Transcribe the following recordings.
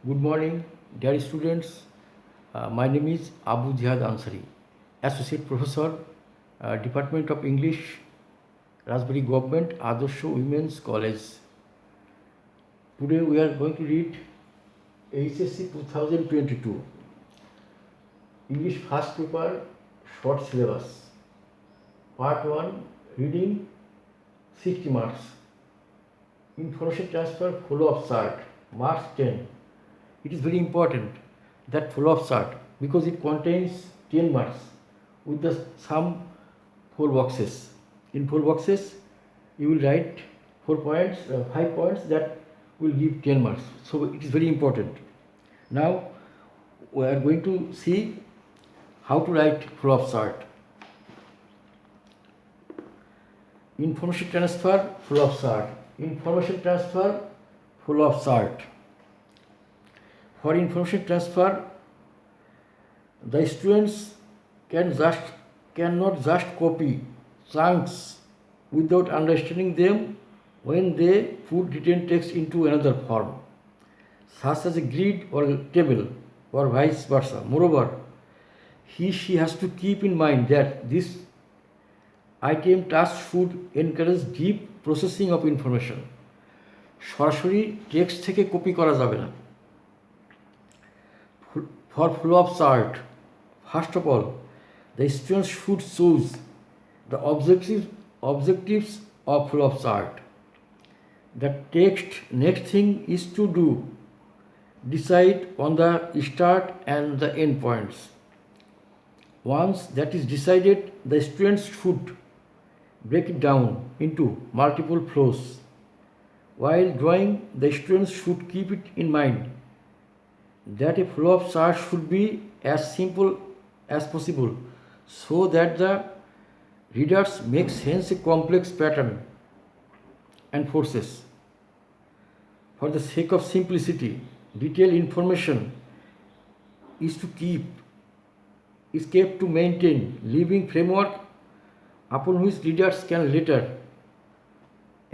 Good morning, dear students. My name is Abu Jihad Ansari, Associate Professor, Department of English, Raspberry Government Adorsho Women's College. Today we are going to read HSC 2022 English First Paper Short Syllabus. Part 1 Reading 60 marks. Information transfer follow-up chart marks 10. It is very important that follow-up chart because it contains 10 marks with the sum 4 boxes. In 4 boxes you will write 5 points that will give 10 marks. So it is very important. Now we are going to see how to write follow-up chart. Information transfer follow-up chart. Information transfer follow-up chart. For information transfer, the students cannot just copy chunks without understanding them when they put written text into another form, such as a grid or a table or vice versa. Moreover, she has to keep in mind that this item task should encourage deep processing of information. সরাসরি text থেকে copy করা যাবে না। For follow-up chart, first of all, the students should choose the objectives of follow-up chart. The next thing is to decide on the start and the end points. Once that is decided, the students should break it down into multiple flows. While drawing, the students should keep it in mind that a follow-up chart should be as simple as possible so that the readers make sense a complex pattern and forces. For the sake of simplicity, detailed information is kept to maintain living framework upon which readers can later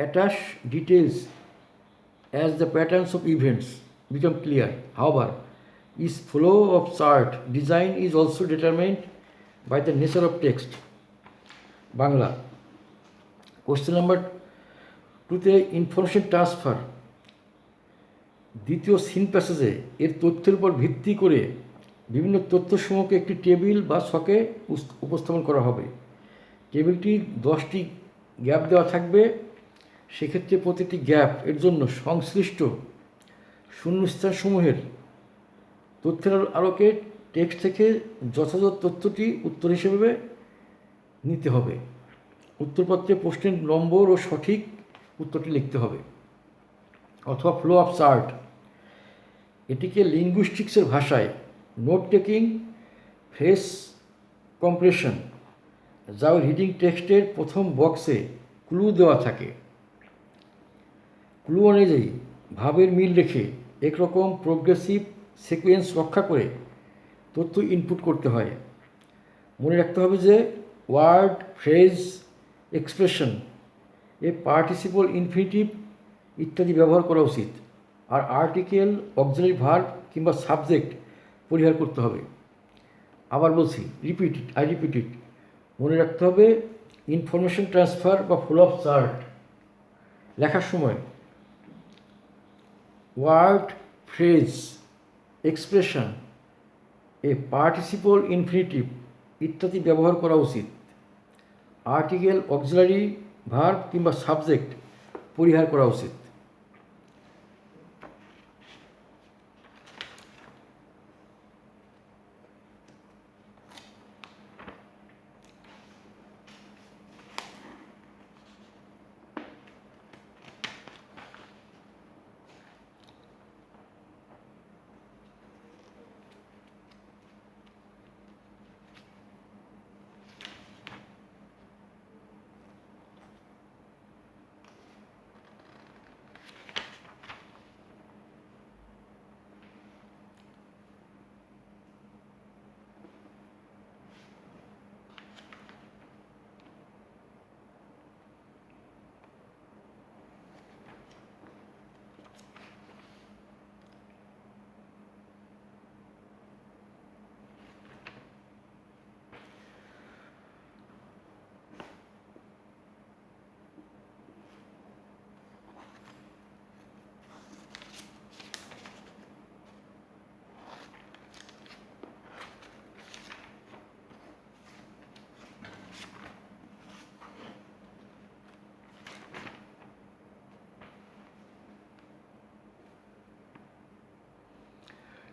attach details as the patterns of events become clear. However, its flow-up chart design is also determined by the nature of text. Bangla. Question number 2 information transfer দ্বিতীয় scene প্যাসেজে এর তথ্যের উপর ভিত্তি করে বিভিন্ন তথ্যসমূহকে একটি table বা ছকে উপস্থাপন করা হবে। টেবিলটি 10টি গ্যাপ দেওয়া থাকবে। সেক্ষেত্রে প্রতিটি গ্যাপ এর জন্য সংশ্লিষ্ট শূন্যস্থানসমূহের তথ্যের আলোকে টেক্সট থেকে যথাযথ তথ্যটি উত্তর হিসেবে নিতে হবে। উত্তরপত্রে প্রশ্নের নম্বর ও সঠিক উত্তরটি লিখতে হবে। অথবা ফ্লো অফ চার্ট, এটিকে লিঙ্গুইস্টিক্সের ভাষায় নোট টেকিং ফ্রেস কম্প্রেশন, যা রিডিং টেক্সটের প্রথম বক্সে ক্লু দেওয়া থাকে। ক্লু অনুযায়ী ভাবের মিল রেখে একরকম প্রোগ্রেসিভ সিকোয়েন্স রক্ষা করে তথ্য ইনপুট করতে হয়। মনে রাখতে হবে যে ওয়ার্ড, ফ্রেজ, এক্সপ্রেশন এ পার্টিসিপল ইনফিনিটিভ ইত্যাদি ব্যবহার করা উচিত। আর আর্টিকেল, অক্সিলারি ভার্ব কিংবা সাবজেক্ট পরিহার করতে হবে। আবার বলছি, রিপিট ইট। মনে রাখতে হবে ইনফরমেশন ট্রান্সফার বা ফলো-আপ চার্ট লেখার সময় ওয়ার্ড, ফ্রেজ, এক্সপ্রেশন এ পার্টিসিপল ইনফিনিটিভ ইত্যাদি ব্যবহার করা উচিত। আর্টিকেল, অক্সিলারি ভার্ব কিংবা সাবজেক্ট পরিহার করা উচিত।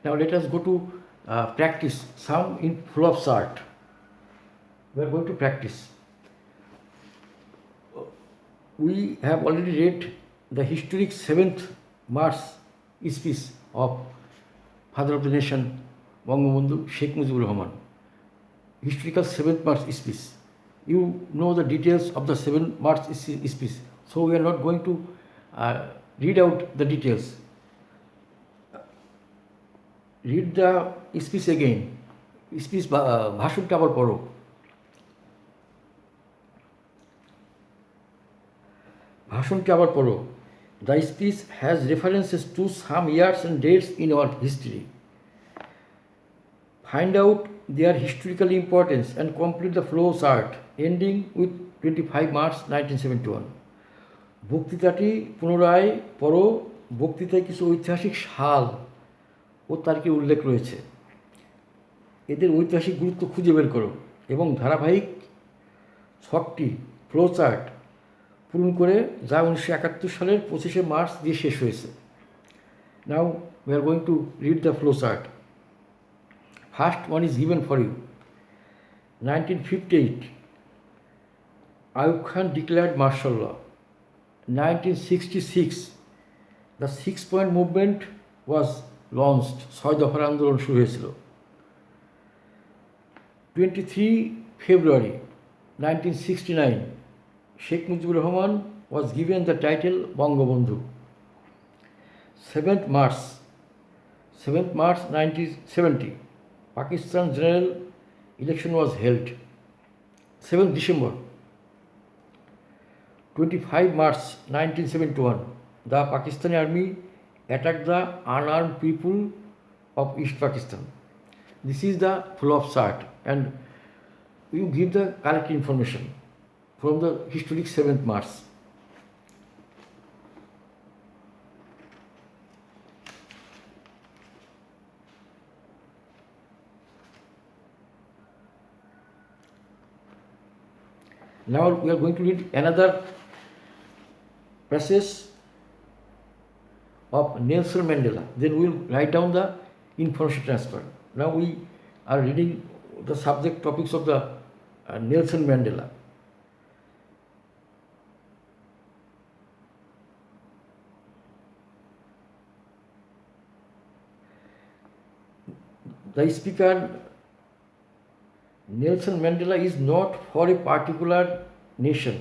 Now let us go to practice some in flow of chart. We are going to practice. We have already read the historic 7th March speech of Father of the Nation, Bangabandhu Sheikh Mujibur Rahman. Historical 7th March speech. You know the details of the 7th March speech, so we are not going to read out the details. Read the speech again. Speech ভাষণটা আবার পড়ো। ভাষণটা আবার পড়ো। The speech has references to some years and dates in our history. Find out their historical importance and complete the flow chart ending with 25 March 1971. বক্তৃতাটি পুনরায় পড়ো। বক্তৃতায় কিছু ঐতিহাসিক সাল ও তারিখের উল্লেখ রয়েছে। এদের ঐতিহাসিক গুরুত্ব খুঁজে বের করো এবং ধারাবাহিক ছকটি ফ্লো চার্ট পূরণ করে যা 1971 সালের 25শে মার্চ দিয়ে শেষ হয়েছে। Now we are going to read the flow chart. First one is given for you. 1958 Ayub Khan declared martial law. 1966 the 6 point movement was launched. 6 দফার আন্দোলন শুরু হয়েছিল। 23 February 1969 Sheikh Mujibur Rahman was given the title Bangabandhu. 7th March 1970 Pakistan general election was held. 7th December 25 March 1971 the Pakistani army attacked the unarmed people of East Pakistan. This is the flow of chart and you give the correct information from the historic 7th March. Now we are going to read another passage of Nelson Mandela. Then we will write down the information transfer. Now we are reading the subject topics of the Nelson Mandela. The speaker, Nelson Mandela, is not for a particular nation.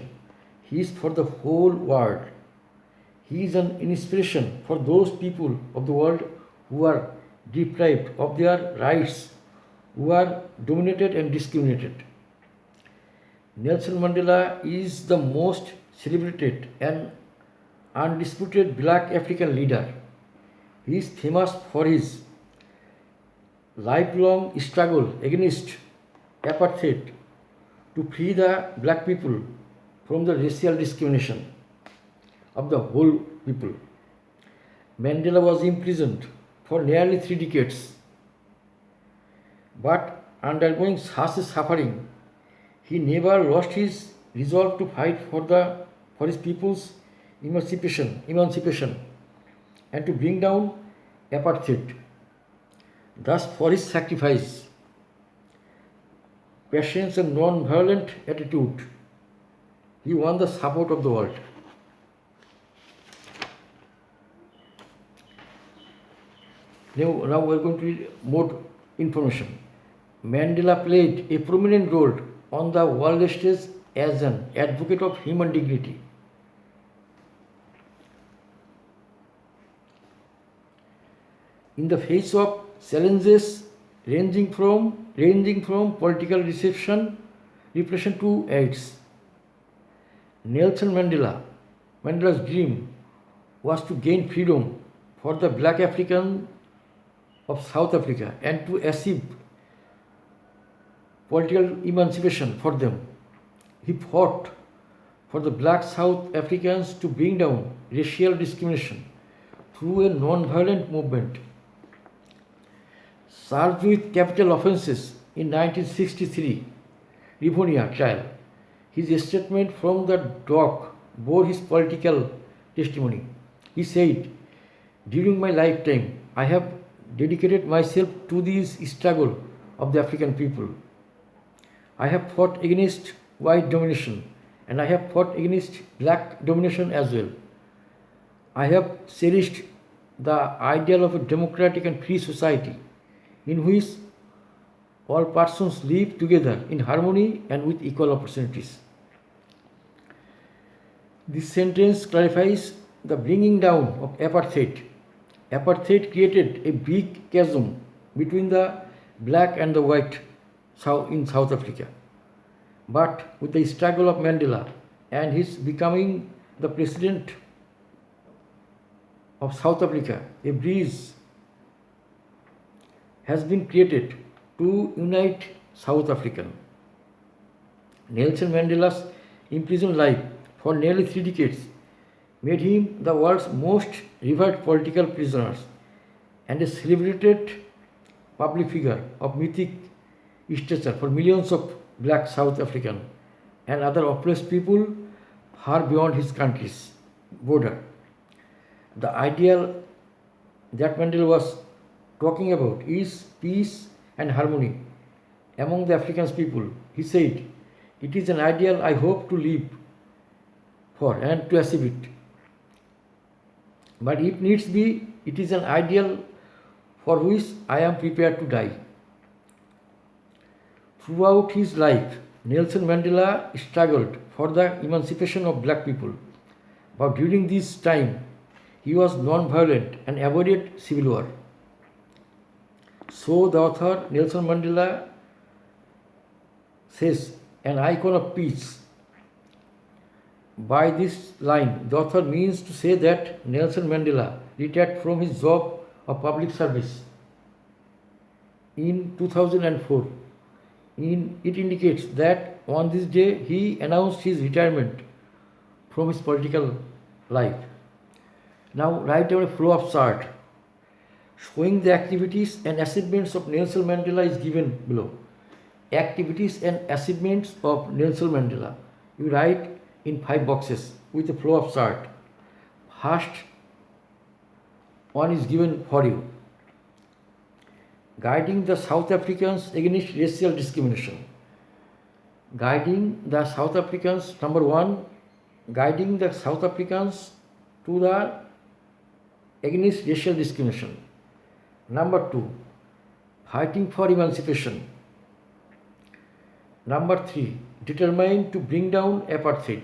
He is for the whole world. He is an inspiration for those people of the world who are deprived of their rights, who are dominated and discriminated. Nelson Mandela is the most celebrated and undisputed black African leader. He is famous for his lifelong struggle against apartheid to free the black people from the racial discrimination of the whole people. Mandela was imprisoned for nearly 3 decades, but undergoing such suffering, he never lost his resolve to fight for his people's emancipation and to bring down apartheid. Thus, for his sacrifice, patience and non-violent attitude, he won the support of the world. Now we are going to read more information. Mandela played a prominent role on the world stage as an advocate of human dignity. In the face of challenges ranging from political repression to AIDS, Nelson Mandela's dream was to gain freedom for the black African of South Africa and to achieve political emancipation for them. He fought for the black South Africans to bring down racial discrimination through a non-violent movement. Charged with capital offences in 1963 Rivonia trial, his statement from the dock bore his political testimony. He said, "During my lifetime, I have dedicated myself to this struggle of the African people. I have fought against white domination and I have fought against black domination as well. I have cherished the ideal of a democratic and free society in which all persons live together in harmony and with equal opportunities. This sentence clarifies the bringing down of apartheid. Apartheid created a big chasm between the black and the white in South Africa. But with the struggle of Mandela and his becoming the president of South Africa, a bridge has been created to unite South African. Nelson Mandela's imprisoned life for nearly 3 decades made him the world's most revered political prisoner and a celebrated public figure of mythic stature for millions of black South African and other oppressed people far beyond his country's border. The ideal that Mandela was talking about is peace and harmony among the African people. He said, "It is an ideal I hope to live for and to achieve it. But it is an ideal for which I am prepared to die." Throughout his life, Nelson Mandela struggled for the emancipation of black people. But during this time, he was non-violent and avoided civil war. So the author Nelson Mandela says, an icon of peace. By this line, the author means to say that Nelson Mandela retired from his job of public service in 2004. It indicates that on this day he announced his retirement from his political life. Now write down a flow of chart showing the activities and achievements of Nelson Mandela is given below. Activities and achievements of Nelson Mandela. You write in 5 boxes with a flow of chart. First one is given for you. Guiding the South Africans against racial discrimination. Guiding the South Africans, number 1, guiding the South Africans to the against racial discrimination. Number 2, fighting for emancipation. Number 3, determined to bring down apartheid.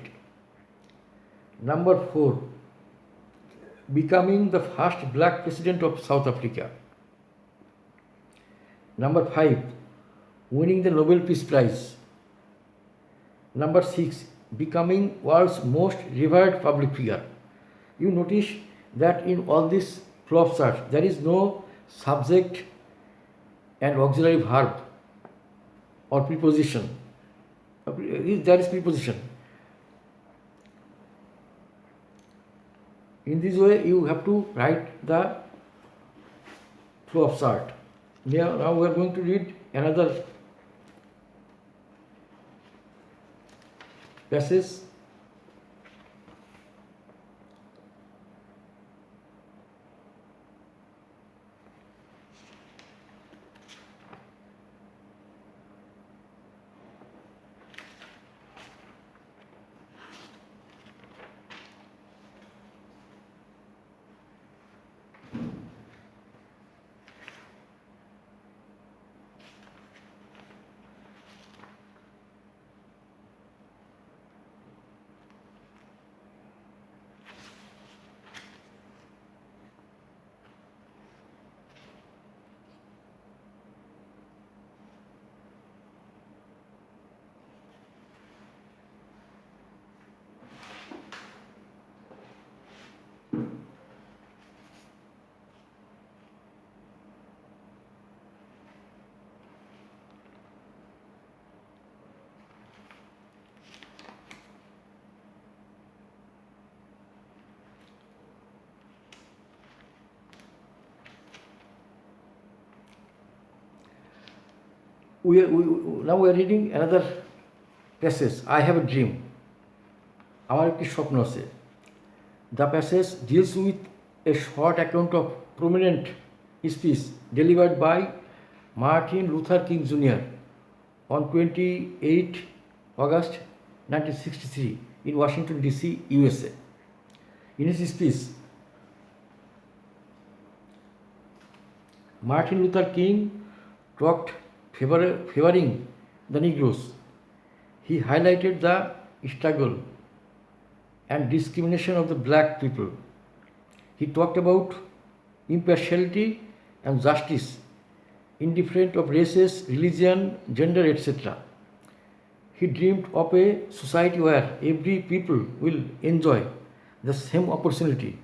Number 4, becoming the first black president of South Africa. Number 5, winning the Nobel Peace Prize. Number 6, becoming world's most revered public figure. You notice that in all this flow of chart, there is no subject and auxiliary verb or preposition. There is preposition. In this way, you have to write the flow of chart. Now we are going to read another passage. Now we are reading another passage. I have a dream. আমার একটি স্বপ্ন আছে. The passage deals with a short account of prominent speech delivered by Martin Luther King Jr. on 28 August 1963 in Washington, D.C., USA. In his speech, Martin Luther King talked favoring the Negroes. He highlighted the struggle and discrimination of the black people. He talked about impartiality and justice, indifferent of races, religion, gender, etc. He dreamed of a society where every people will enjoy the same opportunity.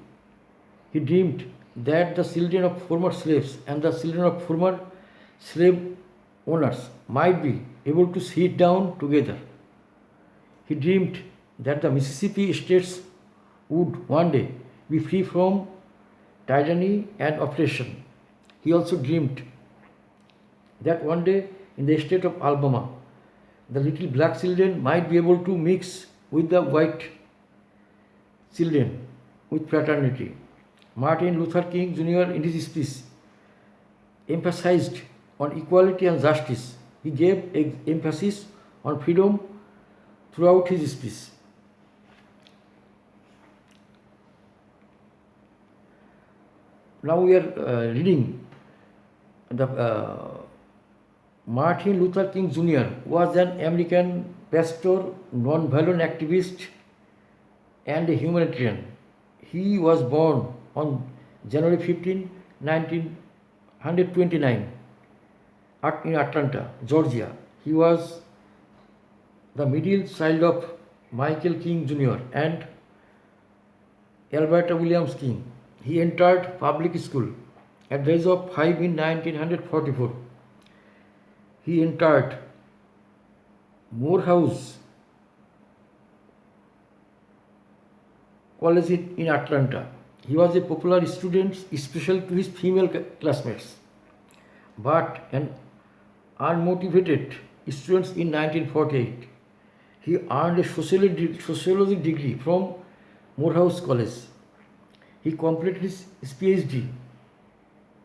He dreamed that the children of former slaves and the children of former slave owners might be able to sit down together. He dreamed that the Mississippi states would one day be free from tyranny and oppression. He also dreamed that one day in the state of Alabama, the little black children might be able to mix with the white children with fraternity. Martin Luther King Jr. in his speech emphasized on equality and justice. He gave emphasis on freedom throughout his speech. Now we are reading the Martin Luther King Jr. was an American pastor, non-violent activist, and a humanitarian. He was born on January 15, 1929 in Atlanta, Georgia. He was the middle child of Michael King Jr. and Alberta Williams King. He entered public school at the age of 5 in 1944. He entered Morehouse College in Atlanta. He was a popular student, especially to his female classmates, but an unmotivated student in 1948. He earned a sociology degree from Morehouse College. He completed his PhD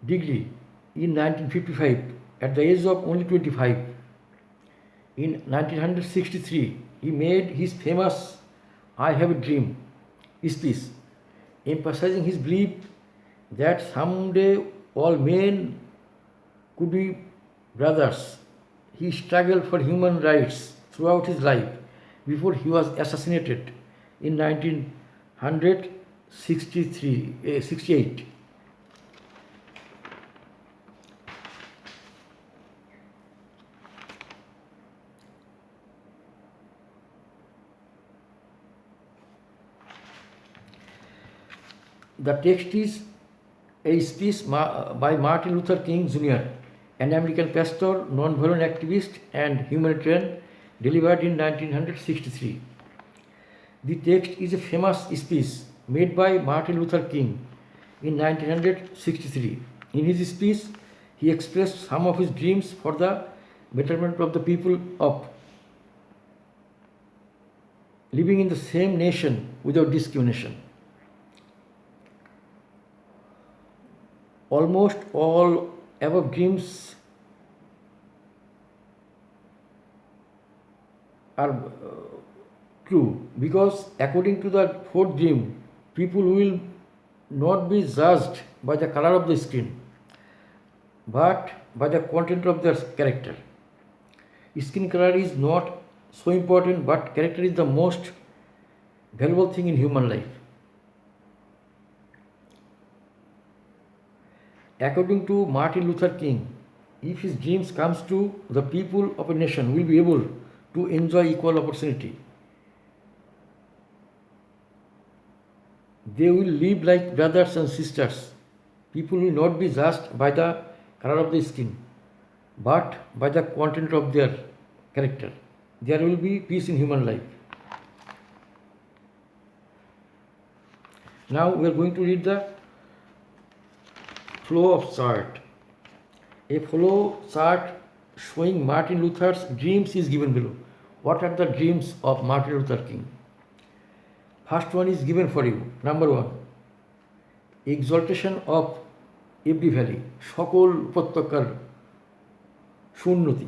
degree in 1955 at the age of only 25. In 1963, he made his famous I Have a Dream speech, emphasizing his belief that someday all men could be brothers. He struggled for human rights throughout his life before he was assassinated in 1968. The text is a speech by Martin Luther King Jr., an American pastor, non-violent activist, and humanitarian, delivered in 1963. The text is a famous speech made by Martin Luther King in 1963. In his speech, he expressed some of his dreams for the betterment of the people of living in the same nation without discrimination. Almost all above dreams are true, because according to the fourth dream, people will not be judged by the color of the skin but by the content of their character. Skin color is not so important, but character is the most valuable thing in human life. According to Martin Luther King, if his dreams comes true, the people of a nation will be able to enjoy equal opportunity. They will live like brothers and sisters. People will not be judged by the color of the skin, but by the content of their character. There will be peace in human life. Now we are going to read the flow of chart. A flow chart showing Martin Luther's dreams is given below. What are the dreams of Martin Luther King? First one is given for you. Number 1, exaltation of every valley, সকল উপত্যকার সুন্নতি,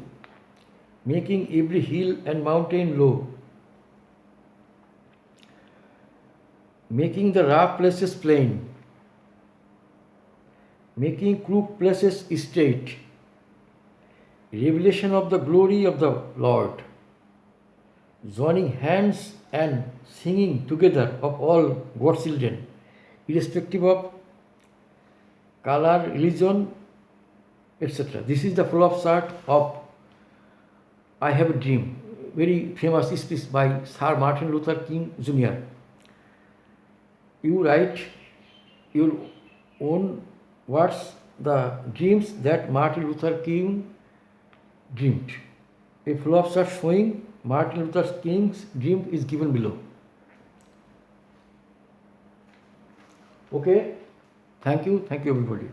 making every hill and mountain low, making the rough places plain, making crooked places straight, revelation of the glory of the Lord, joining hands and singing together of all God's children, irrespective of color, religion, etc. This is the full of chart of I Have a Dream, very famous speech by Sir Martin Luther King Jr. You write your own words, the dreams that Martin Luther King dreamed. A full of chart showing Martin Luther King's dream is given below. Okay, thank you everybody.